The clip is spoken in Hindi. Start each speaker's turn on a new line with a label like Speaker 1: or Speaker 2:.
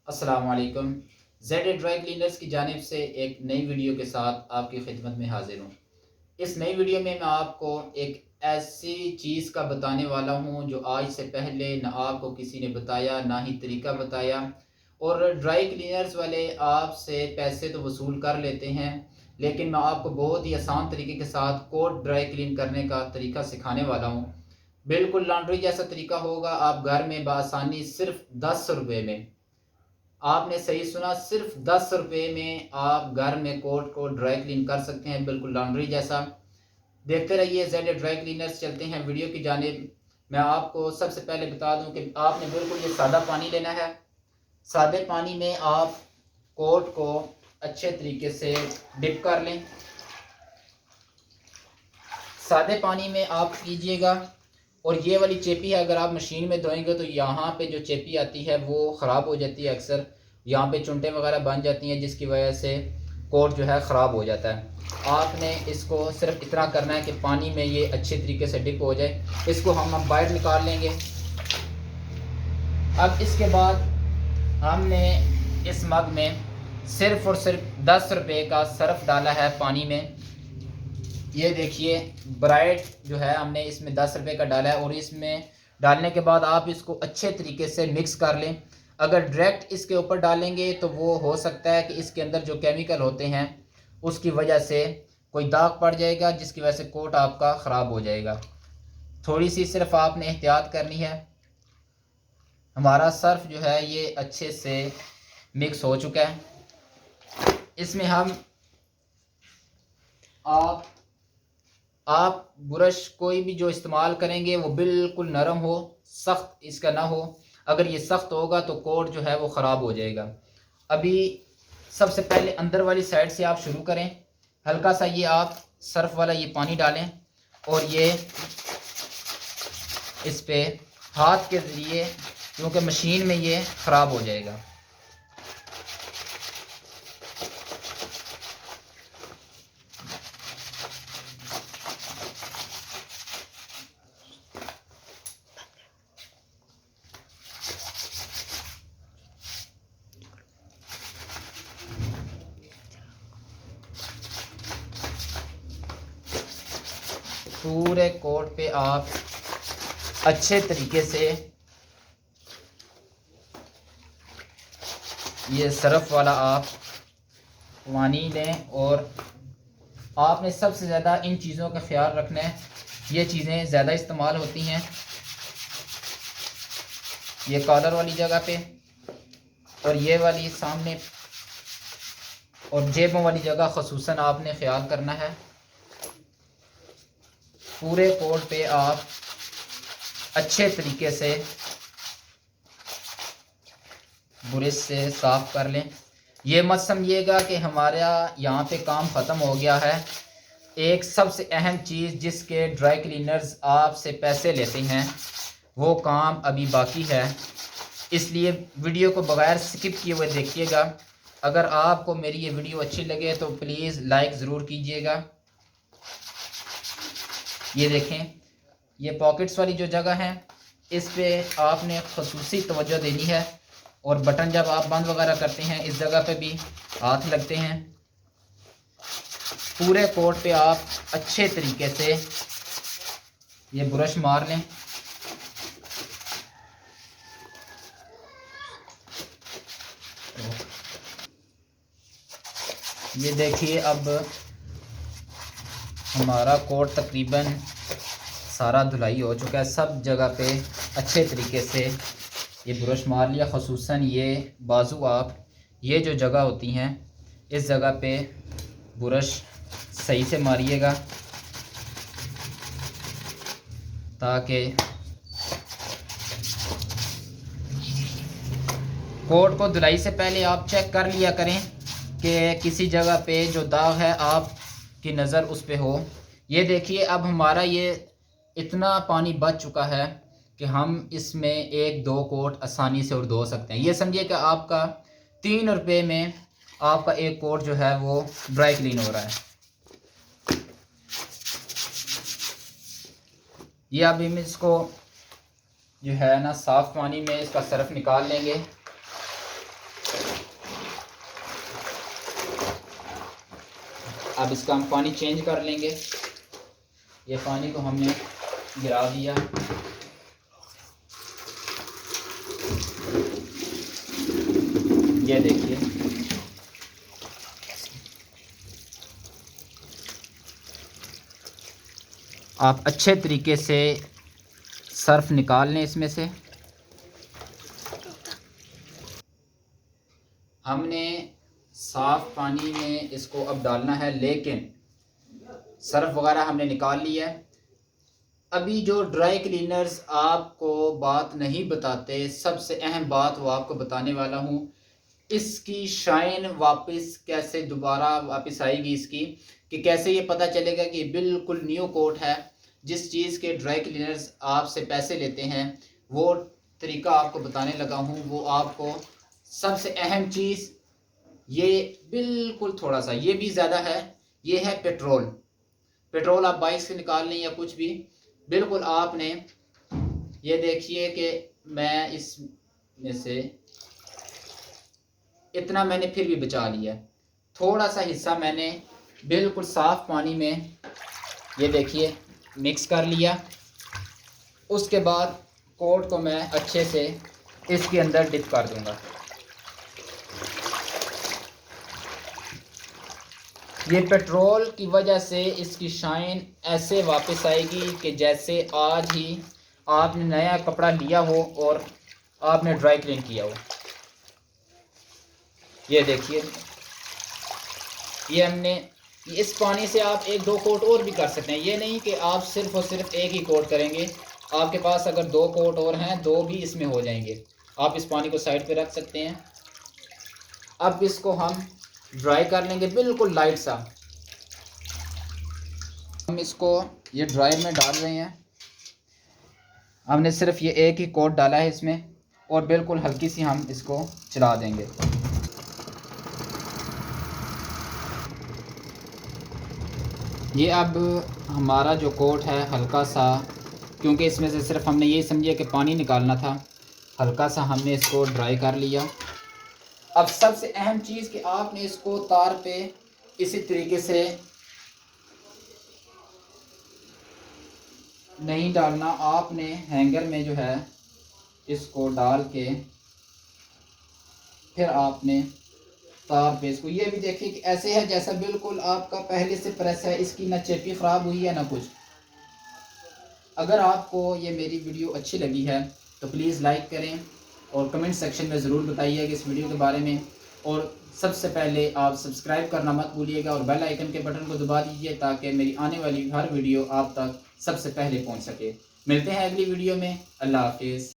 Speaker 1: अस्सलाम वालेकुम। जेड ड्राई क्लीनर्स की जानिब से एक नई वीडियो के साथ आपकी खिदमत में हाजिर हूँ। इस नई वीडियो में मैं आपको एक ऐसी चीज़ का बताने वाला हूँ जो आज से पहले ना आपको किसी ने बताया ना ही तरीका बताया। और ड्राई क्लीनर्स वाले आपसे पैसे तो वसूल कर लेते हैं, लेकिन मैं आपको बहुत ही आसान तरीके के साथ कोट ड्राई क्लीन करने का तरीका सिखाने वाला हूँ। बिल्कुल लॉन्ड्री जैसा तरीका होगा। आप घर में बआसानी सिर्फ 10 रुपये में, आपने सही सुना, सिर्फ 10 रुपये में आप घर में कोट को ड्राई क्लीन कर सकते हैं, बिल्कुल लॉन्ड्री जैसा। देखते रहिए जेड ड्राई क्लीनर्स। चलते हैं वीडियो की जानिब। मैं आपको सबसे पहले बता दूं कि आपने बिल्कुल ये सादा पानी लेना है। सादे पानी में आप कोट को अच्छे तरीके से डिप कर लें। सादे पानी में आप कीजिएगा। और ये वाली चेपी है, अगर आप मशीन में धोएंगे तो यहाँ पे जो चेपी आती है वो ख़राब हो जाती है। अक्सर यहाँ पे चुनटें वगैरह बन जाती हैं, जिसकी वजह से कोट जो है ख़राब हो जाता है। आपने इसको सिर्फ इतना करना है कि पानी में ये अच्छे तरीके से डिप हो जाए। इसको हम अब बाहर निकाल लेंगे। अब इसके बाद हमने इस मग में सिर्फ़ और सिर्फ 10 रुपये का सर्फ़ डाला है पानी में। ये देखिए, ब्राइट जो है हमने इसमें 10 रुपये का डाला है। और इसमें डालने के बाद आप इसको अच्छे तरीके से मिक्स कर लें। अगर डायरेक्ट इसके ऊपर डालेंगे तो वो हो सकता है कि इसके अंदर जो केमिकल होते हैं उसकी वजह से कोई दाग पड़ जाएगा, जिसकी वजह से कोट आपका ख़राब हो जाएगा। थोड़ी सी सिर्फ आपने एहतियात करनी है। हमारा सर्फ जो है ये अच्छे से मिक्स हो चुका है। इसमें हम आप ब्रश कोई भी जो इस्तेमाल करेंगे वो बिल्कुल नरम हो, सख्त इसका ना हो। अगर ये सख्त होगा तो कोट जो है वो ख़राब हो जाएगा। अभी सबसे पहले अंदर वाली साइड से आप शुरू करें। हल्का सा ये आप सर्फ वाला ये पानी डालें और ये इस पे हाथ के ज़रिए, क्योंकि मशीन में ये ख़राब हो जाएगा। पूरे कोट पे आप अच्छे तरीके से ये सर्फ वाला आप पानी लें। और आपने सबसे ज़्यादा इन चीज़ों का ख्याल रखना है। ये चीज़ें ज़्यादा इस्तेमाल होती हैं ये कॉलर वाली जगह पे, और ये वाली सामने और जेबों वाली जगह ख़ुसूसन आपने ख्याल करना है। पूरे कोट पे आप अच्छे तरीके से ब्रश से साफ़ कर लें। ये मत समझिएगा कि हमारा यहाँ पे काम ख़त्म हो गया है। एक सबसे अहम चीज़ जिसके ड्राई क्लीनर्स आपसे पैसे लेते हैं वो काम अभी बाकी है, इसलिए वीडियो को बगैर स्किप किए हुए देखिएगा। अगर आपको मेरी ये वीडियो अच्छी लगे तो प्लीज़ लाइक ज़रूर कीजिएगा। ये देखें, ये पॉकेट्स वाली जो जगह है इस पे आपने ख़ुसूसी तवज्जो देनी है। और बटन जब आप बंद वगैरह करते हैं इस जगह पे भी हाथ लगते हैं। पूरे कोट पे आप अच्छे तरीके से ये ब्रश मार लें। ये देखिए, अब हमारा कोट तकरीबन सारा धुलाई हो चुका है। सब जगह पे अच्छे तरीके से ये ब्रश मार लिया। ख़ुसूसन ये बाजू, आप ये जो जगह होती हैं इस जगह पे ब्रश सही से मारिएगा, ताकि कोट को धुलाई से पहले आप चेक कर लिया करें कि किसी जगह पे जो दाग है आपकी नज़र उस पे हो। ये देखिए, अब हमारा ये इतना पानी बच चुका है कि हम इसमें 1-2 कोट आसानी से और धो सकते हैं। ये समझिए कि आपका 3 रुपये में आपका एक कोट जो है वो ड्राई क्लीन हो रहा है। ये अब हम इसको जो है ना साफ़ पानी में इसका सर्फ निकाल लेंगे। अब इसका हम पानी चेंज कर लेंगे। ये पानी को हमने गिरा दिया। ये देखिए, आप अच्छे तरीके से सर्फ निकाल लें इसमें से। हमने साफ़ पानी में इसको अब डालना है, लेकिन सर्फ वगैरह हमने निकाल लिया है। अभी जो ड्राई क्लीनर्स आपको बात नहीं बताते, सबसे अहम बात वो आपको बताने वाला हूँ। इसकी शाइन वापस कैसे दोबारा वापस आएगी इसकी, कि कैसे ये पता चलेगा कि बिल्कुल न्यू कोट है। जिस चीज़ के ड्राई क्लीनर्स आपसे पैसे लेते हैं वो तरीका आपको बताने लगा हूँ। वो आपको सबसे अहम चीज़, ये बिल्कुल थोड़ा सा, ये भी ज़्यादा है, ये है पेट्रोल। पेट्रोल आप बाइक से निकाल लें या कुछ भी, बिल्कुल आपने, ये देखिए कि मैं इसमें से इतना मैंने फिर भी बचा लिया। थोड़ा सा हिस्सा मैंने बिल्कुल साफ़ पानी में, ये देखिए, मिक्स कर लिया। उसके बाद कोट को मैं अच्छे से इसके अंदर डिप कर दूंगा। ये पेट्रोल की वजह से इसकी शाइन ऐसे वापस आएगी कि जैसे आज ही आपने नया कपड़ा लिया हो और आपने ड्राई क्लीन किया हो। ये देखिए, ये हमने, इस पानी से आप 1-2 कोट और भी कर सकते हैं। ये नहीं कि आप सिर्फ़ और सिर्फ एक ही कोट करेंगे। आपके पास अगर 2 कोट और हैं, 2 भी इसमें हो जाएंगे। आप इस पानी को साइड पे रख सकते हैं। अब इसको हम ड्राई कर लेंगे बिल्कुल लाइट सा। हम इसको ये ड्रायर में डाल रहे हैं। हमने सिर्फ ये एक ही कोट डाला है इसमें, और बिल्कुल हल्की सी हम इसको चला देंगे। ये अब हमारा जो कोट है हल्का सा, क्योंकि इसमें से सिर्फ हमने ये समझिए कि पानी निकालना था, हल्का सा हमने इसको ड्राई कर लिया। अब सबसे अहम चीज़ कि आपने इसको तार पे इसी तरीके से नहीं डालना। आपने हैंगर में जो है इसको डाल के फिर आपने तार पे इसको, ये भी देखिए कि ऐसे है जैसा बिल्कुल आपका पहले से प्रेस है। इसकी ना चेपी ख़राब हुई है ना कुछ। अगर आपको ये मेरी वीडियो अच्छी लगी है तो प्लीज़ लाइक करें और कमेंट सेक्शन में ज़रूर बताइएगा इस वीडियो के बारे में। और सबसे पहले आप सब्सक्राइब करना मत भूलिएगा और बेल आइकन के बटन को दबा दीजिए ताकि मेरी आने वाली हर वीडियो आप तक सबसे पहले पहुंच सके। मिलते हैं अगली वीडियो में। अल्लाह हाफिज़।